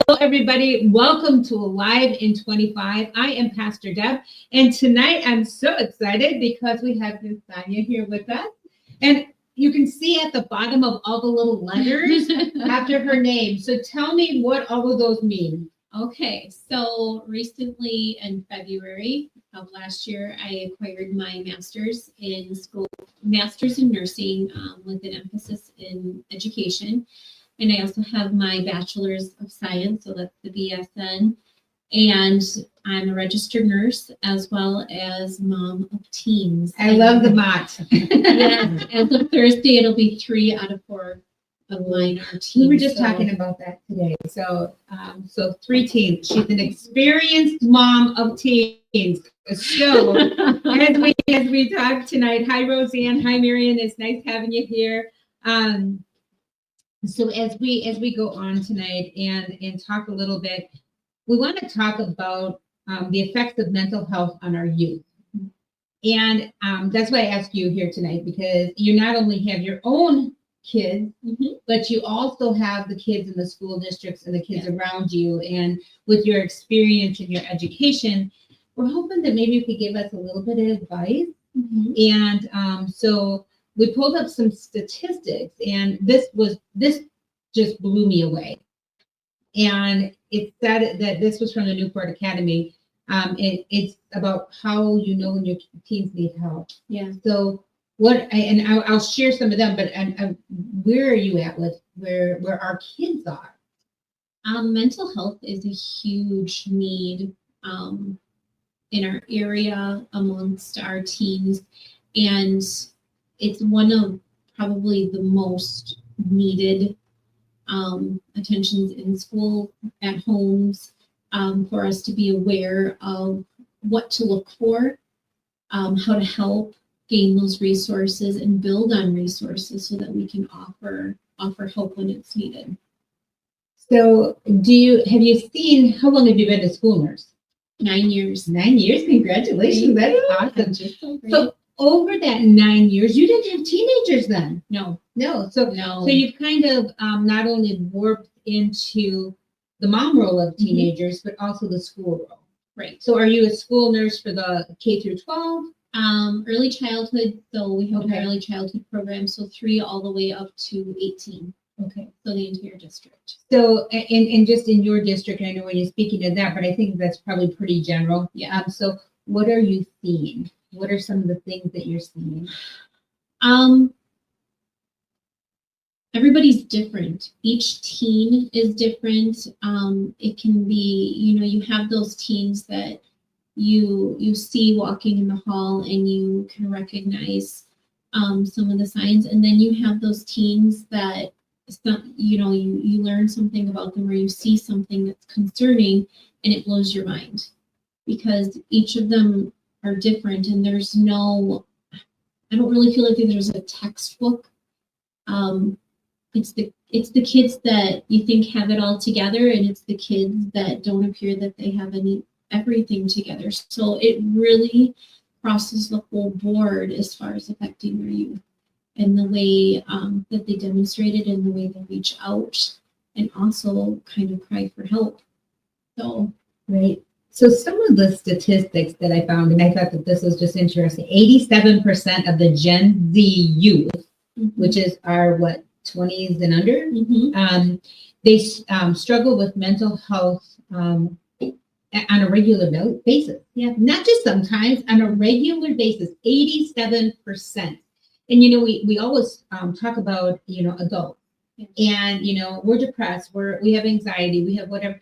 Hello, everybody. Welcome to Alive in 25. I am Pastor Deb, and tonight I'm so excited because we have Miss Sonia here with us. And you can see at the bottom of all the little letters after her name. So tell me what all of those mean. Okay, so recently in February of last year, I acquired my master's in nursing with an emphasis in education. And I also have my bachelor's of science, so that's the BSN. And I'm a registered nurse as well as mom of teens. I love the mott. Yes, as of Thursday, it'll be 3 out of 4 of mine are teens. We were just talking about that today. So 3 teens. She's an experienced mom of teens. So as we talk tonight, hi Roseanne, hi Marion. It's nice having you here. So as we go on tonight and talk a little bit, we want to talk about the effects of mental health on our youth. And that's why I asked you here tonight, because you not only have your own kids, but you also have the kids in the school districts and the kids around you. And with your experience and your education, we're hoping that maybe you could give us a little bit of advice. And so we pulled up some statistics, and this just blew me away. And it said that this was from the Newport Academy. It's about how you know when your teens need help. Yeah. So I'll share some of them, but where are you at with where our kids are? Mental health is a huge need in our area amongst our teens, and it's one of probably the most needed attentions in school, at homes, for us to be aware of what to look for, how to help gain those resources and build on resources so that we can offer help when it's needed. So have you seen, how long have you been a school nurse? 9 years. 9 years, congratulations, that's awesome. So over that 9 years, you didn't have teenagers then? No. So you've kind of not only warped into the mom role of teenagers, but also the school role. Right. So are you a school nurse for the K through 12? Early childhood. So we have an early childhood program, so 3 all the way up to 18. Okay. So the entire district. So and just in your district, I know when you're speaking to that, but I think that's probably pretty general. Yeah. So what are you seeing? What are some of the things that you're seeing? Everybody's different. Each teen is different. It can be, you have those teens that you see walking in the hall and you can recognize some of the signs, and then you have those teens that you learn something about them, or you see something that's concerning and it blows your mind, because each of them are different, and I don't really feel like there's a textbook. It's the kids that you think have it all together, and it's the kids that don't appear that they have everything together. So it really crosses the whole board as far as affecting their youth, and the way that they demonstrate it, and the way they reach out and also kind of cry for help. So right. So some of the statistics that I found, and I thought that this was just interesting, 87% of the Gen Z youth, which is our 20s and under, they struggle with mental health on a regular basis. Yeah. Not just sometimes, on a regular basis, 87%. And, we always talk about, adults. Yeah. And, we're depressed, we have anxiety, we have whatever.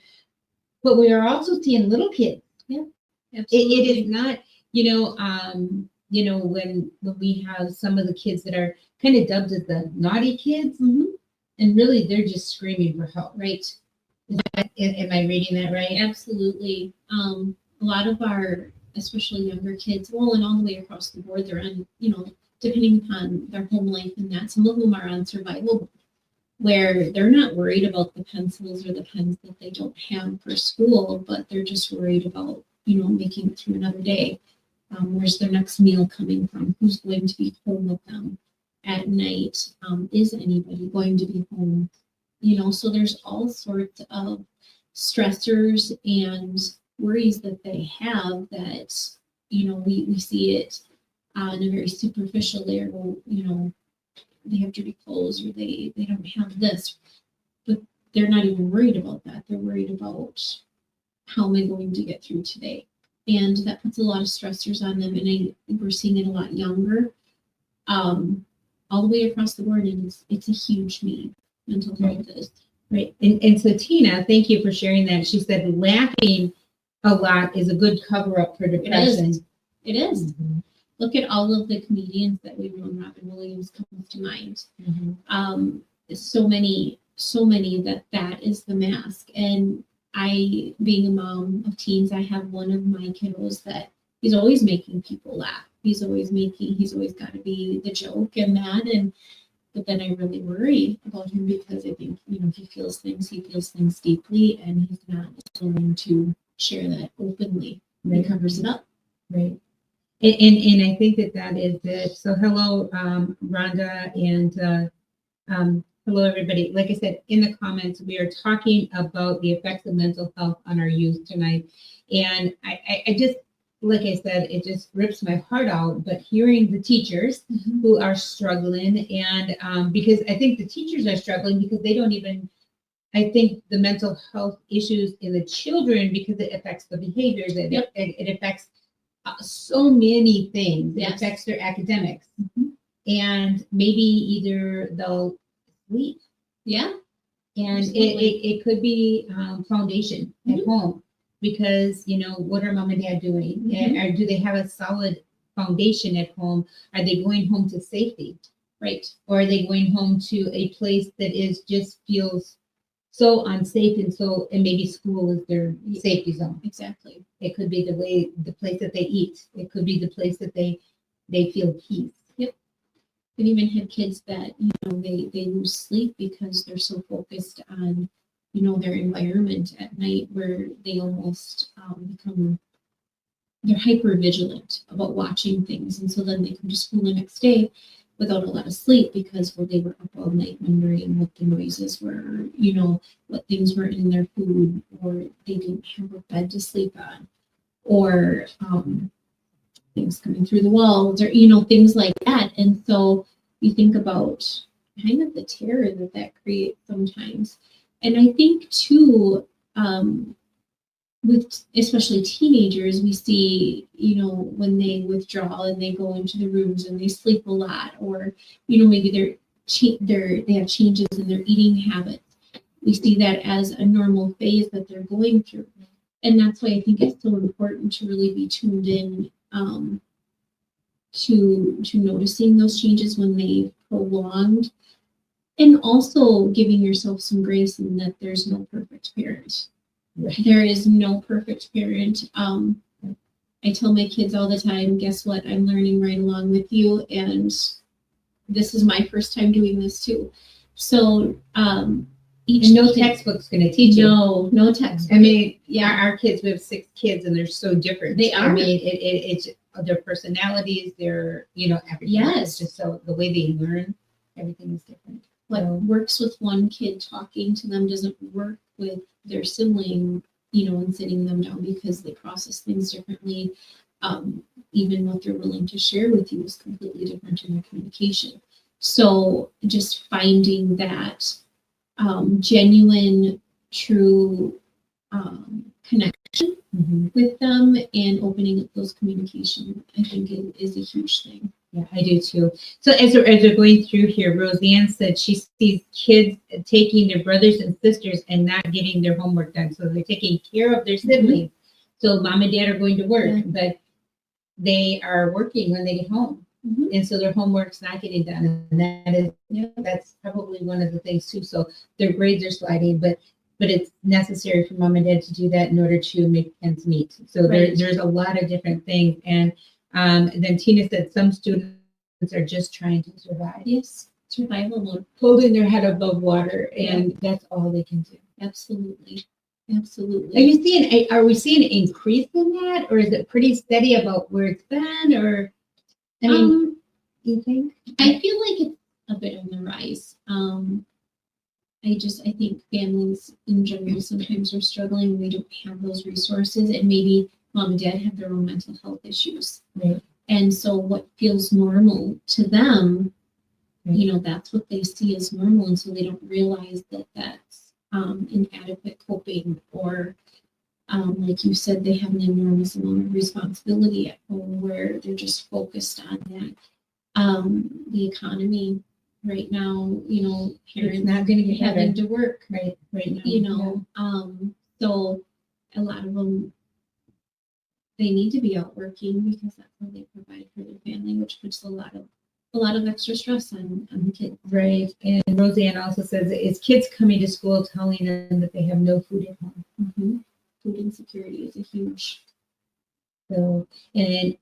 But we are also seeing little kids. Yeah, absolutely. It is not, when we have some of the kids that are kind of dubbed as the naughty kids, and really they're just screaming for help. Right. Am I reading that right? Absolutely. A lot of our, especially younger kids, and all the way across the board, they're on, depending upon their home life and that, some of them are on survival, where they're not worried about the pencils or the pens that they don't have for school, but they're just worried about, making it through another day. Where's their next meal coming from? Who's going to be home with them at night? Is anybody going to be home? So there's all sorts of stressors and worries that they have that, we see it on a very superficial layer. Well, they have dirty clothes or they don't have this, but they're not even worried about that. They're worried about how am I going to get through today? And that puts a lot of stressors on them. And we're seeing it a lot younger, all the way across the board. And it's a huge need. Mental health is. Right. And so Tina, thank you for sharing that. She said laughing a lot is a good cover up for depression. It is. Mm-hmm. Look at all of the comedians that we've known. Robin Williams comes to mind. Mm-hmm. So many that is the mask. And I, being a mom of teens, I have one of my kiddos that he's always making people laugh. He's always got to be the joke and that. But then I really worry about him because I think, he feels things deeply, and he's not willing to share that openly. Right. He covers it up. Right. And I think that is it. So hello, Rhonda, and hello, everybody. Like I said, in the comments, we are talking about the effects of mental health on our youth tonight. And I just, like I said, it just rips my heart out, but hearing the teachers who are struggling, and because I think the teachers are struggling because they don't even, I think the mental health issues in the children, because it affects the behaviors, it affects so many things. It affects their academics, and maybe either they'll sleep. Yeah. And it could be foundation at home. Because, what are mom and dad doing? Or do they have a solid foundation at home? Are they going home to safety? Right. Or are they going home to a place that just feels so unsafe, and maybe school is their safety zone? Exactly. It could be the place that they eat. It could be the place that they feel peace. Yep. And even have kids that, they lose sleep because they're so focused on their environment at night, where they almost they're hyper vigilant about watching things. And so then they come to school the next day without a lot of sleep because they were up all night wondering what the noises were, what things were in their food, or they didn't have a bed to sleep on, or things coming through the walls, or, things like that. And so you think about kind of the terror that creates sometimes. And I think too, with especially teenagers, we see, when they withdraw and they go into the rooms and they sleep a lot, or, maybe they have changes in their eating habits. We see that as a normal phase that they're going through. And that's why I think it's so important to really be tuned in to noticing those changes when they've prolonged. And also giving yourself some grace in that there's no perfect parent. Right. There is no perfect parent. I tell my kids all the time, guess what? I'm learning right along with you. And this is my first time doing this too. So no textbook's going to teach you. No textbook. I mean, our kids, we have 6 kids, and they're so different. They are. I mean, it's their personalities, their, everything. Yes. It's just so the way they learn, everything is different. What works with one kid talking to them doesn't work with their sibling, and sitting them down, because they process things differently. Even what they're willing to share with you is completely different in their communication. So just finding that genuine, true connection with them and opening up those communications, I think is a huge thing. Yeah, I do too. So as we're going through here, Roseanne said she sees kids taking their brothers and sisters and not getting their homework done. So they're taking care of their siblings. So mom and dad are going to work, but they are working when they get home. And so their homework's not getting done. And that's probably one of the things too. So their grades are sliding, but it's necessary for mom and dad to do that in order to make ends meet. So there's a lot of different things. And then Tina said some students are just trying to survive. Yes, survival mode. Holding their head above water, and that's all they can do. Absolutely. Are we seeing an increase in that, or is it pretty steady about where it's been? Or you think? I feel like it's a bit on the rise. I think families in general sometimes are struggling. We don't have those resources, and maybe mom and dad have their own mental health issues. Right. And so what feels normal to them, Right. you know, that's what they see as normal. And so they don't realize that that's inadequate coping, or like you said, they have an enormous amount of responsibility at home where they're just focused on that. The economy right now, you know, It's parents not going to get better. having to work, Right now. you know, so a lot of them, they need to be out working because that's how they provide for their family, which puts a lot of extra stress on the kids. Right. And Roseanne also says, it's kids coming to school telling them that they have no food at home. Mm-hmm. Food insecurity is a huge. So, and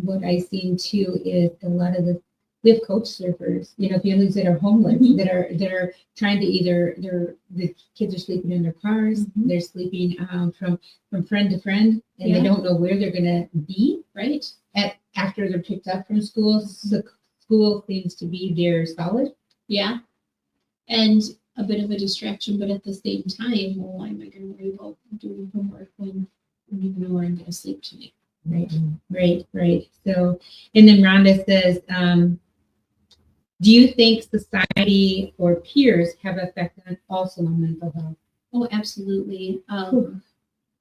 what I've seen too is a lot of we have coach surfers, you know, families that are homeless, Mhm. that are trying to either the kids are sleeping in their cars, Mhm. they're sleeping from friend to friend, and they Yeah. don't know where they're gonna be Right. after they're picked up from school. So school seems to be their solid. Yeah. And a bit of a distraction, but at the same time, well, why am I going to worry about doing homework when I don't even know where I'm going to sleep tonight? Right. So, and then Rhonda says, do you think society or peers have affected also on mental health? Oh, absolutely.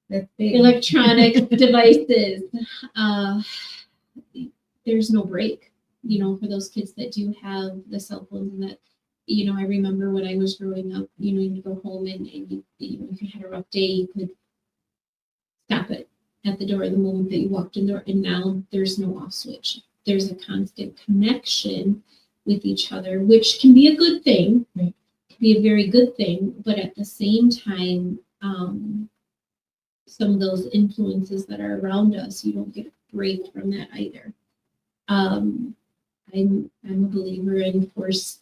That's big. Electronic devices. There's no break, you know, for those kids that do have the cell phones. And that, you know, I remember when I was growing up, you know, you go home and you know, if you had a rough day, you could stop it at the door the moment that you walked in the door. And now there's no off switch. There's a constant connection with each other, which can be a good thing, right. Be a very good thing. But at the same time, some of those influences that are around us, you don't get a break from that either. I'm a believer in forced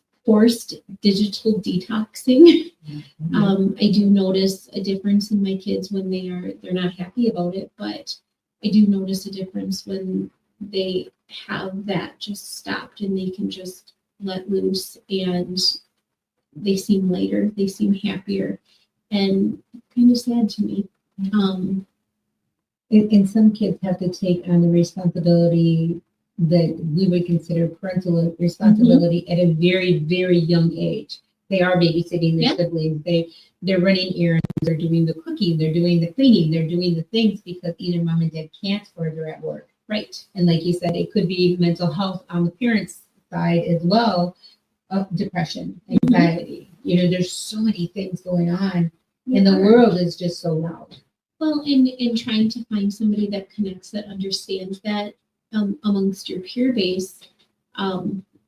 digital detoxing. Mm-hmm. I do notice a difference in my kids when they're not happy about it, but I do notice a difference when they have that just stopped and they can just let loose, and they seem lighter, they seem happier, and kind of sad to me. And some kids have to take on the responsibility that we would consider parental responsibility at a very, very young age. They are babysitting their siblings. They're running errands. They're doing the cooking. They're doing the cleaning. They're doing the things because either mom and dad can't or they're at work. Right. And like you said, it could be mental health on the parents' side as well, of depression, anxiety. You know, there's so many things going on, and the world is just so loud. Well, in trying to find somebody that connects, that understands that amongst your peer base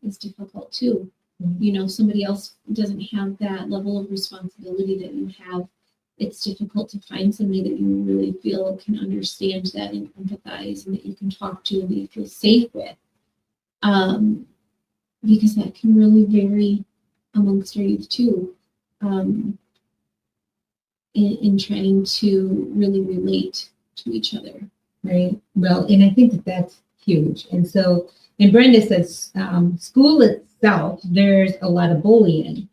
is difficult too. Mm-hmm. You know, somebody else doesn't have that level of responsibility that you have. It's difficult to find somebody that you really feel can understand that and empathize, and that you can talk to and that you feel safe with. Because that can really vary amongst our youth too. In trying to really relate to each other. Right. Well, and I think that's huge. And so, and Brenda says, school itself, there's a lot of bullying.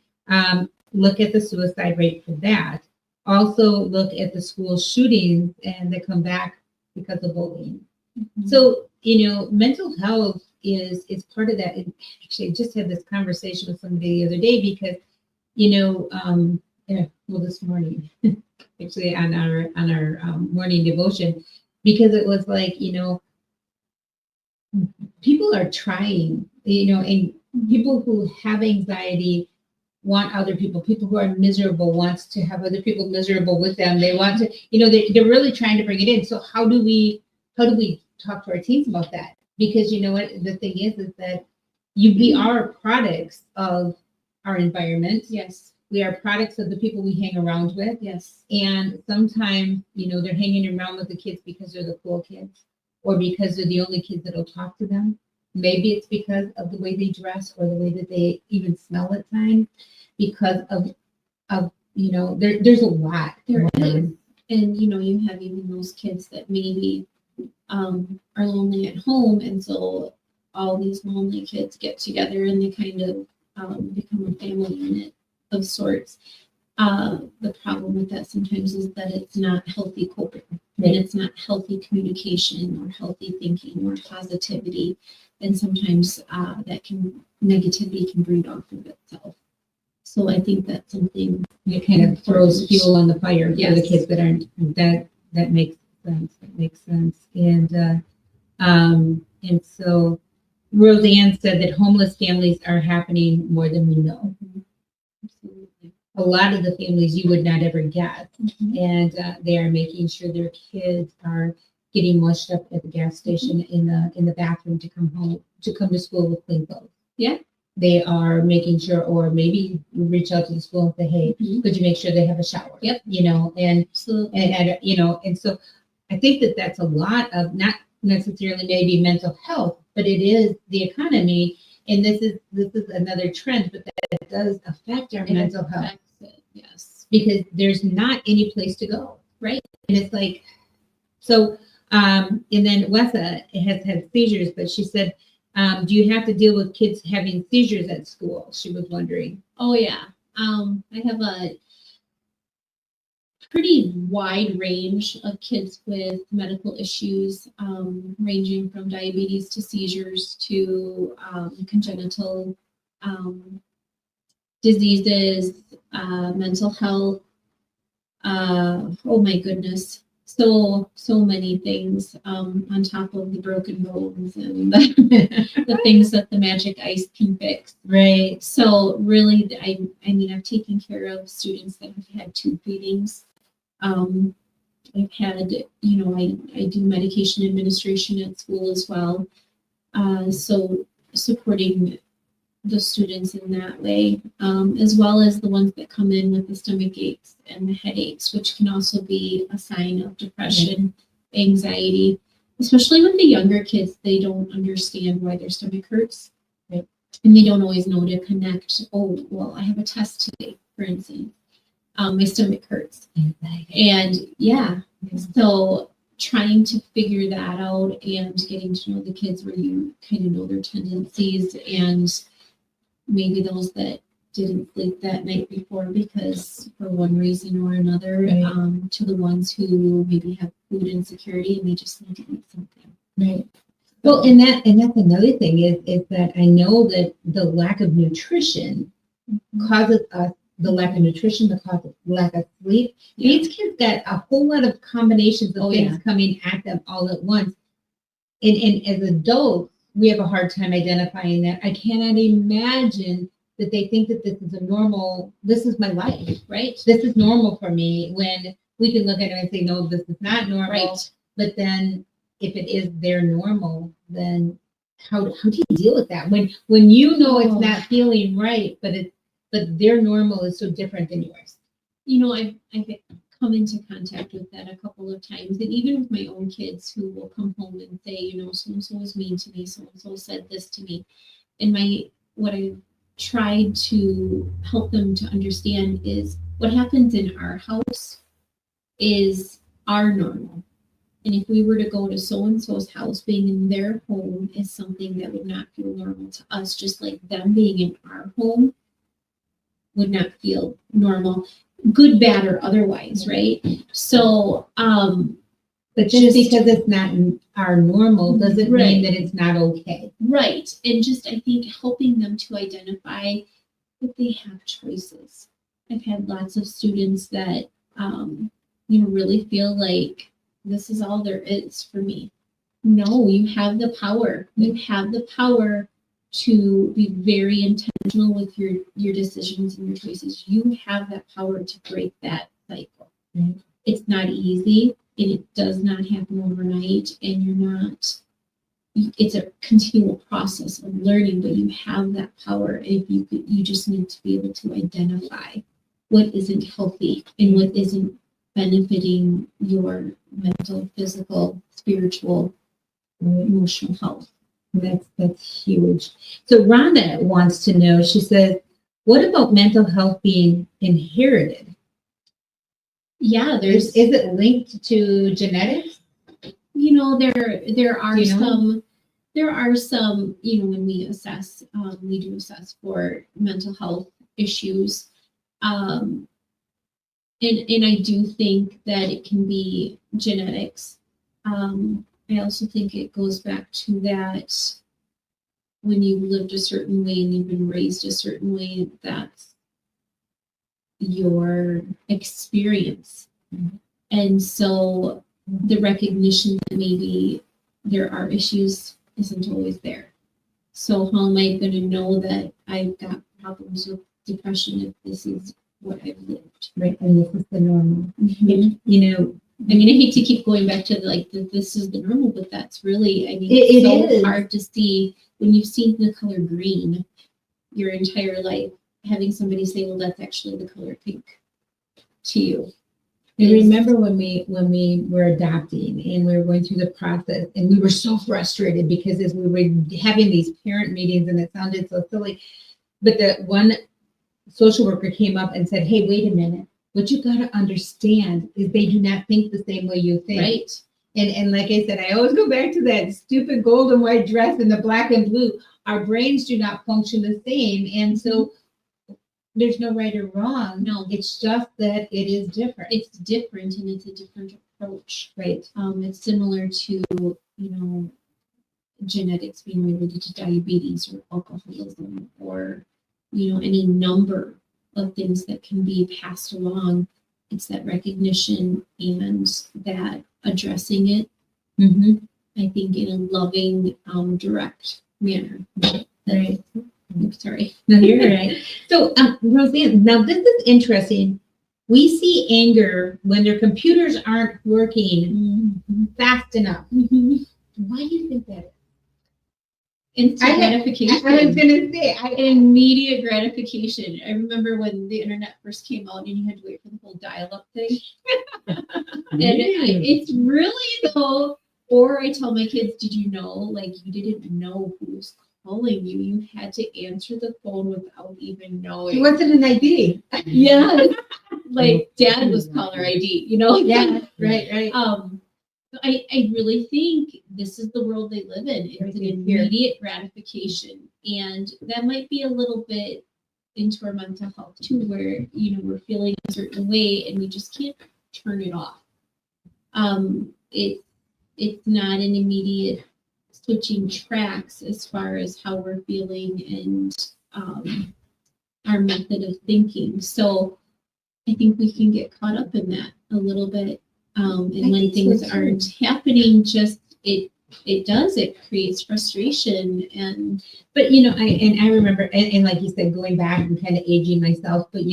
Look at the suicide rate for that. Also look at the school shootings and they come back because of bullying. Mm-hmm. So, you know, mental health is part of that. And actually, I just had this conversation with somebody the other day because, you know, this morning, actually on our morning devotion, because it was like, you know, people are trying, you know, and people who have anxiety want other people who are miserable wants to have other people miserable with them. They want to, you know, they're really trying to bring it in. So how do we talk to our teens about that? Because you know what the thing is that we are products of our environment. Yes. We are products of the people we hang around with. Yes. And sometimes, you know, they're hanging around with the kids because they're the cool kids or because they're the only kids that'll talk to them. Maybe it's because of the way they dress or the way that they even smell at times, because of you know, there's a lot. There is. And, you know, you have even those kids that maybe are lonely at home. And so all these lonely kids get together and they kind of become a family unit. of sorts. The problem with that sometimes is that it's not healthy coping, and it's not healthy communication or healthy thinking or positivity. And sometimes negativity can breed off of itself. So I think that's something it kind of throws fuel on the fire for the Yes. kids that aren't, that makes sense. That makes sense. And so Roseanne said that homeless families are happening more than we know. Absolutely. A lot of the families you would not ever guess, Mhm. and they are making sure their kids are getting washed up at the gas station in the bathroom to come to school with clean clothes. Yeah. They are making sure, or maybe you reach out to the school and say, hey, Mhm. could you make sure they have a shower? Yep. And Absolutely. and so I think that that's a lot of, not necessarily maybe mental health, but it is the economy, and this is another trend, but that does affect our mental health. affects it, yes. Because there's not any place to go, right? And it's like, so, and then Wessa has had seizures, but she said, do you have to deal with kids having seizures at school? She was wondering. Oh yeah. I have a pretty wide range of kids with medical issues, ranging from diabetes to seizures to congenital diseases, mental health. Oh my goodness, so many things, on top of the broken bones and the things that the magic ice can fix. Right. So really, I mean, I've taken care of students that have had tube feedings. I've had, I do medication administration at school as well. So supporting the students in that way, as well as the ones that come in with the stomach aches and the headaches, which can also be a sign of depression, anxiety, especially with the younger kids. They don't understand why their stomach hurts. Right. And they don't always know to connect. Oh, well, I have a test today, for instance. My stomach hurts. And yeah, so trying to figure that out and getting to know the kids where you kind of know their tendencies, and maybe those that didn't sleep that night before because for one reason or another, Right. to the ones who maybe have food insecurity and they just need to eat something. Right. Well, and that's another thing is that I know that the lack of nutrition causes us, the lack of nutrition, the lack of sleep. Yeah. These kids got a whole lot of combinations of things coming at them all at once. And as adults, we have a hard time identifying that. I cannot imagine that they think that this is my life, right? This is normal for me, when we can look at it and say, no, this is not normal. Right. But then if it is their normal, then how do you deal with that? When you know it's not feeling right, but their normal is so different than yours. I've come into contact with that a couple of times, and even with my own kids who will come home and say, so-and-so was mean to me, so-and-so said this to me. And what I tried to help them to understand is what happens in our house is our normal. And if we were to go to so-and-so's house, being in their home is something that would not feel normal to us, just like them being in our home would not feel normal, good, bad, or otherwise, right? So, but just because it's not our normal doesn't mean that it's not okay. Right. And just, I think, helping them to identify that they have choices. I've had lots of students that, really feel like this is all there is for me. No, you have the power. You have the power to be very intentional with your decisions and your choices. You have that power to break that cycle. Mm-hmm. It's not easy, and it does not happen overnight, and it's a continual process of learning, but you have that power. If you just need to be able to identify what isn't healthy and what isn't benefiting your mental, physical, spiritual, emotional health. That's huge. So Rhonda wants to know, she says, what about mental health being inherited? Yeah, is it linked to genetics? There are some, when we assess, we do assess for mental health issues. And I do think that it can be genetics. I also think it goes back to that when you lived a certain way and you've been raised a certain way, that's your experience. Mhm. And so the recognition that maybe there are issues isn't always there. So how am I going to know that I've got problems with depression if this is what I've lived? Right, and this is the normal. Mhm. You know, I mean, I hate to keep going back to like this is the normal, but that's really, I mean, It it's so is. hard to see when you've seen the color green your entire life. Having somebody say, "Well, that's actually the color pink," to you. I remember when we were adopting and we were going through the process, and we were so frustrated because as we were having these parent meetings, and it sounded so silly, but the one social worker came up and said, "Hey, wait a minute. What you got to understand is they do not think the same way you think." Right. And like I said, I always go back to that stupid gold and white dress and the black and blue. Our brains do not function the same. And so there's no right or wrong. No. It's just that it is different. It's different and it's a different approach. Right. It's similar to, genetics being related to diabetes or alcoholism or, any number of things that can be passed along. It's that recognition and that addressing it, Mm-hmm. I think, in a loving, direct manner. Right. I'm sorry. No, you're right. So, Roseanne, now this is interesting. We see anger when their computers aren't working fast enough. Mm-hmm. Why do you think that is? Instant gratification. I was going to say, immediate gratification. I remember when the internet first came out and you had to wait for the whole dial-up thing. It's really though. Or I tell my kids, did you know, like, you didn't know who was calling you. You had to answer the phone without even knowing. It wasn't an ID. Yeah. Like dad was caller ID, Yeah, right. I really think this is the world they live in. It's an immediate gratification. And that might be a little bit into our mental health too, where, we're feeling a certain way and we just can't turn it off. It's not an immediate switching tracks as far as how we're feeling and our method of thinking. So I think we can get caught up in that a little bit. And when things aren't happening, it creates frustration. But I remember, and like you said, going back and kind of aging myself, but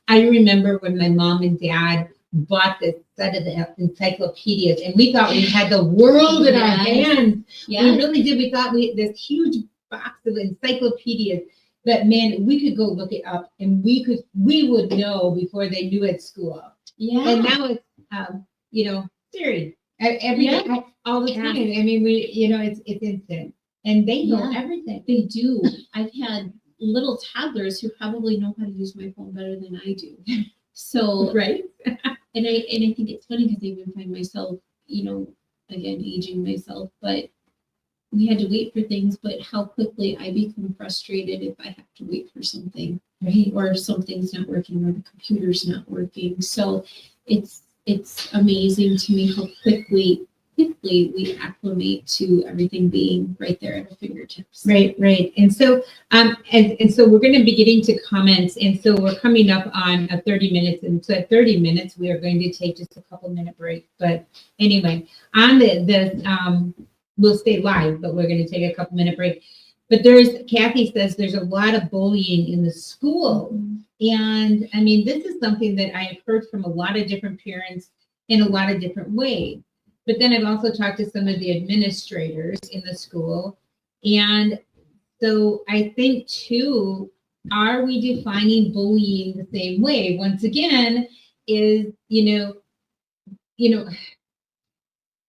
I remember when my mom and dad bought this set of the encyclopedias, and we thought we had the world in our hands. Yes. We really did. We thought this huge box of encyclopedias. But man, we could go look it up, and we would know before they knew at school. Yeah. And now it's Siri everything all the time. I mean, it's instant, and they know everything. They do. I've had little toddlers who probably know how to use my phone better than I do. So right. And I think it's funny because I even find myself, again, aging myself, but we had to wait for things, but how quickly I become frustrated if I have to wait for something, right? Or something's not working or the computer's not working. So it's amazing to me how quickly we acclimate to everything being right there at our fingertips. Right. And so and so we're going to be getting to comments, and so we're coming up on 30 minutes, and so at 30 minutes we are going to take just a couple minute break. But anyway, on the we'll stay live, but we're going to take a couple minute break. But Kathy says there's a lot of bullying in the school. And I mean, this is something that I have heard from a lot of different parents in a lot of different ways. But then I've also talked to some of the administrators in the school. And so I think too, are we defining bullying the same way? Once again, is,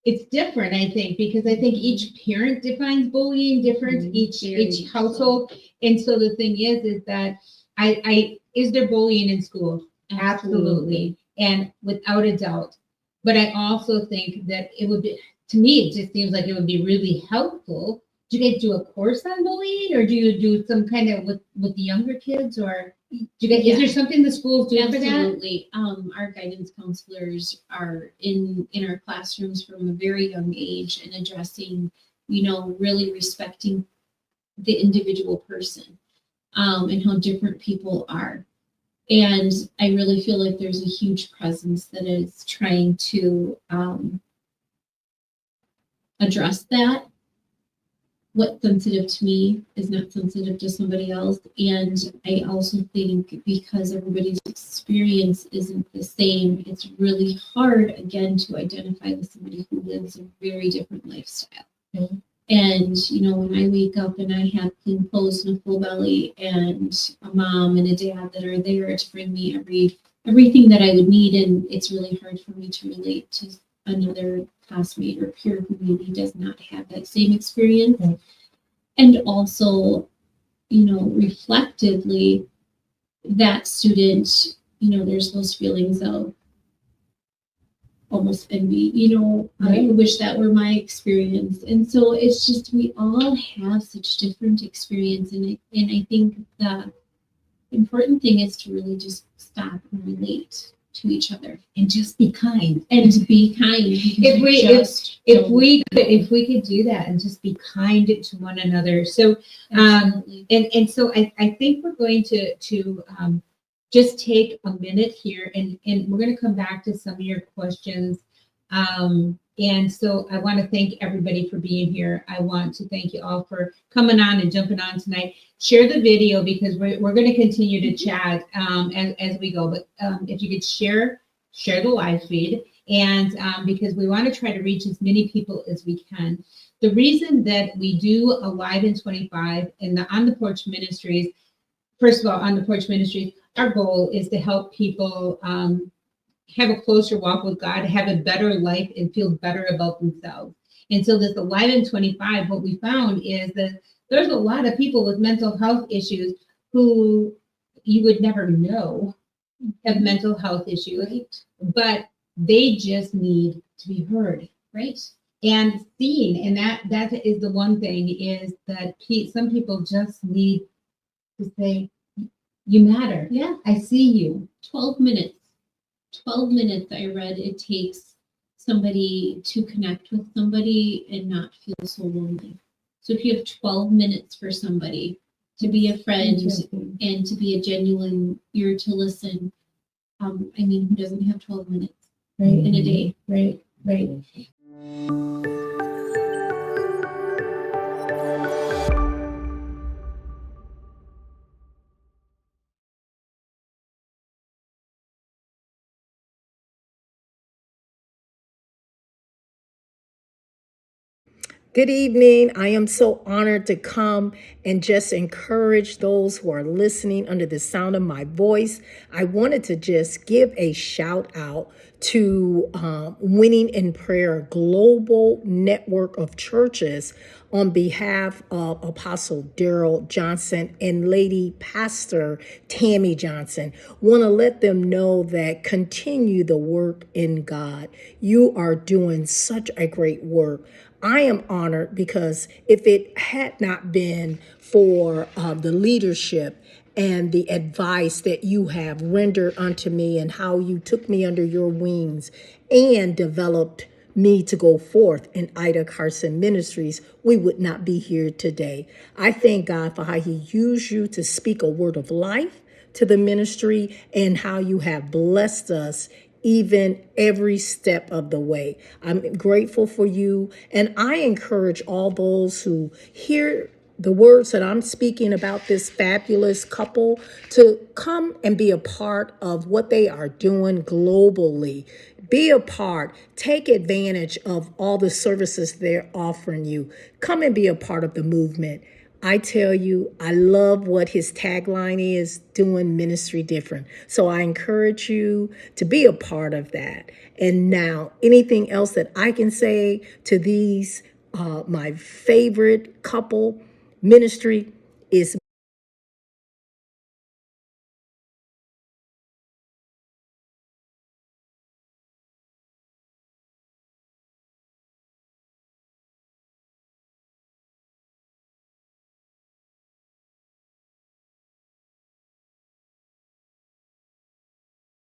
it's different, I think, because I think each parent defines bullying different, each household. And so the thing is that is there bullying in school? Absolutely. And without a doubt. But I also think that it would be, to me, it just seems like it would be really helpful do you guys do a course on bullying, or do you do some kind of with the younger kids, or do you guys, is there something the schools do for that? Absolutely. Our guidance counselors are in our classrooms from a very young age and addressing, really respecting the individual person, and how different people are. And I really feel like there's a huge presence that is trying to address that. What's sensitive to me is not sensitive to somebody else. And I also think because everybody's experience isn't the same, it's really hard, again, to identify with somebody who lives a very different lifestyle. Mm-hmm. And, when I wake up and I have clean clothes and a full belly and a mom and a dad that are there to bring me everything that I would need, and it's really hard for me to relate to another classmate or peer who maybe does not have that same experience. Mm-hmm. And also, reflectively, that student, there's those feelings of almost envy, Right. I wish that were my experience. And so it's just, we all have such different experience. And I think the important thing is to really just stop and relate to each other And just be kind. and to be kind. If we could do that and just be kind to one another. So and so I think we're going to just take a minute here, and we're going to come back to some of your questions. And so I want to thank everybody for being here. I want to thank you all for coming on and jumping on tonight. Share the video, because we're going to continue to chat as we go. But if you could share the live feed, and because we want to try to reach as many people as we can. The reason that we do a Live in 25 and the On the Porch Ministries, first of all, On the Porch Ministries, our goal is to help people have a closer walk with God, have a better life, and feel better about themselves. And so this Alive in 25, what we found is that there's a lot of people with mental health issues who you would never know have mental health issues, right, but they just need to be heard, right, and seen. And that is the one thing, is that some people just need to say, you matter. Yeah. I see you. 12 minutes. 12 minutes, I read, it takes somebody to connect with somebody and not feel so lonely. So if you have 12 minutes for somebody to be a friend and to be a genuine ear to listen, who doesn't have 12 minutes in a day? Right. Good evening. I am so honored to come and just encourage those who are listening under the sound of my voice. I wanted to just give a shout out to Winning in Prayer Global Network of Churches on behalf of Apostle Daryl Johnson and Lady Pastor Tammy Johnson. Want to let them know that continue the work in God. You are doing such a great work. I am honored because if it had not been for the leadership and the advice that you have rendered unto me, and how you took me under your wings and developed me to go forth in Ida Carson Ministries, we would not be here today. I thank God for how He used you to speak a word of life to the ministry, and how you have blessed us even every step of the way. I'm grateful for you, and I encourage all those who hear the words that I'm speaking about this fabulous couple to come and be a part of what they are doing globally. Be a part, take advantage of all the services they're offering you. Come and be a part of the movement. I tell you, I love what his tagline is, doing ministry different. So I encourage you to be a part of that. And now, anything else that I can say to these, my favorite couple ministry, is